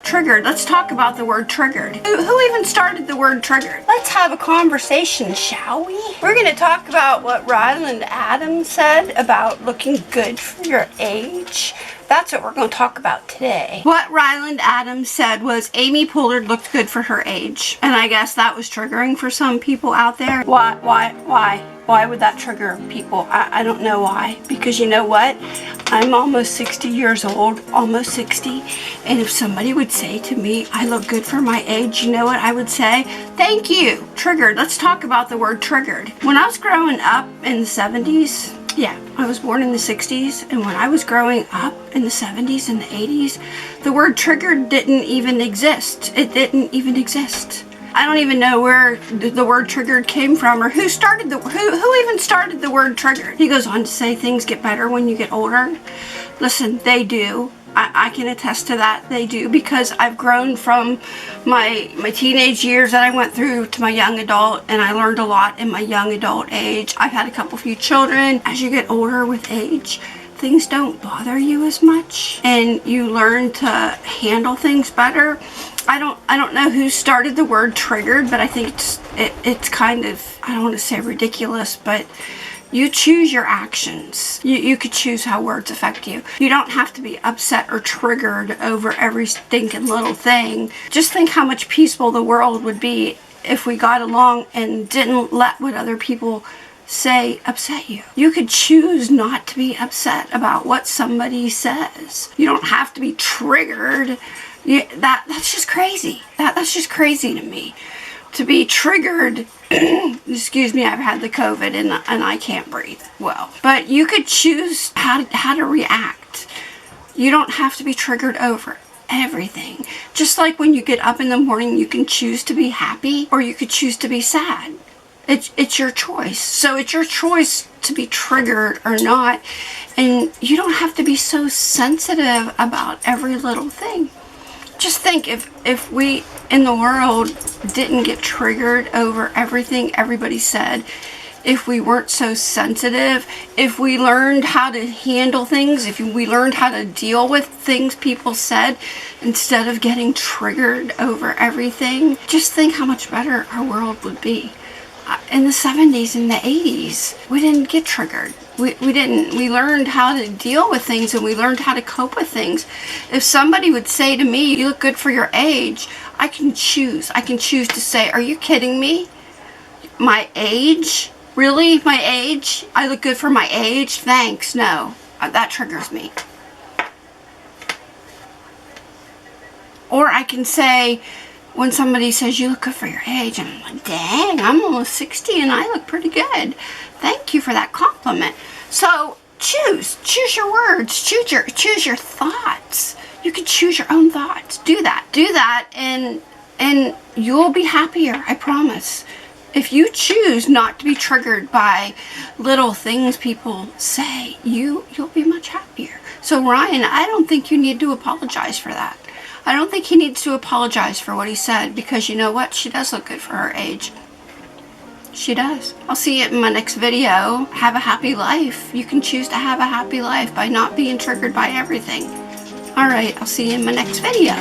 Triggered. Let's talk about the word triggered. Who even started the word triggered? Let's have a conversation, shall we? We're going to talk about what Ryland Adams said about looking good for your age. That's what we're going to talk about today. What Ryland Adams said was Amy Pollard looked good for her age. And I guess that was triggering for some people out there. Why would that trigger people? I don't know why. Because you know what? I'm almost 60 years old, almost 60. And if somebody would say to me, I look good for my age, you know what I would say? Thank you. Triggered. Let's talk about the word triggered. When I was growing up in the 70s, yeah, I was born in the 60s, and when I was growing up in the 70s and the 80s, the word triggered didn't even exist. It didn't even exist. I don't even know where the word triggered came from or who even started the word triggered. He goes on to say things get better when you get older. Listen, they do. I can attest to that. They do, because I've grown from my teenage years that I went through to my young adult, and I learned a lot in my young adult age. I've had a few children. As you get older with age, things don't bother you as much, and you learn to handle things better. I don't know who started the word triggered, but I think it's kind of, I don't want to say ridiculous, but you choose your actions. You could choose how words affect you. You don't have to be upset or triggered over every stinking little thing. Just think how much peaceful the world would be if we got along and didn't let what other people say upset you. You could choose not to be upset about what somebody says. You don't have to be triggered. That's just crazy. That's just crazy to me. To be triggered, excuse me, I've had the COVID and I can't breathe well. But you could choose how to react. You don't have to be triggered over everything. Just like when you get up in the morning, you can choose to be happy or you could choose to be sad. It's your choice. So it's your choice to be triggered or not. And you don't have to be so sensitive about every little thing. Just think if we in the world didn't get triggered over everything everybody said, if we weren't so sensitive, if we learned how to handle things, if we learned how to deal with things people said instead of getting triggered over everything, just think how much better our world would be. In the 70s and the 80s, we didn't get triggered. We didn't. We learned how to deal with things and we learned how to cope with things. If somebody would say to me, you look good for your age, I can choose. I can choose to say, are you kidding me? My age? Really? My age? I look good for my age? Thanks. No. That triggers me. Or I can say, when somebody says you look good for your age, and I'm like, dang, I'm almost 60 and I look pretty good. Thank you for that compliment. So choose your words, choose your thoughts. You can choose your own thoughts. Do that, and you'll be happier. I promise. If you choose not to be triggered by little things people say, you'll be much happier. So Ryan, I don't think you need to apologize for that. I don't think he needs to apologize for what he said, because you know what? She does look good for her age. She does. I'll see you in my next video. Have a happy life. You can choose to have a happy life by not being triggered by everything. Alright, I'll see you in my next video.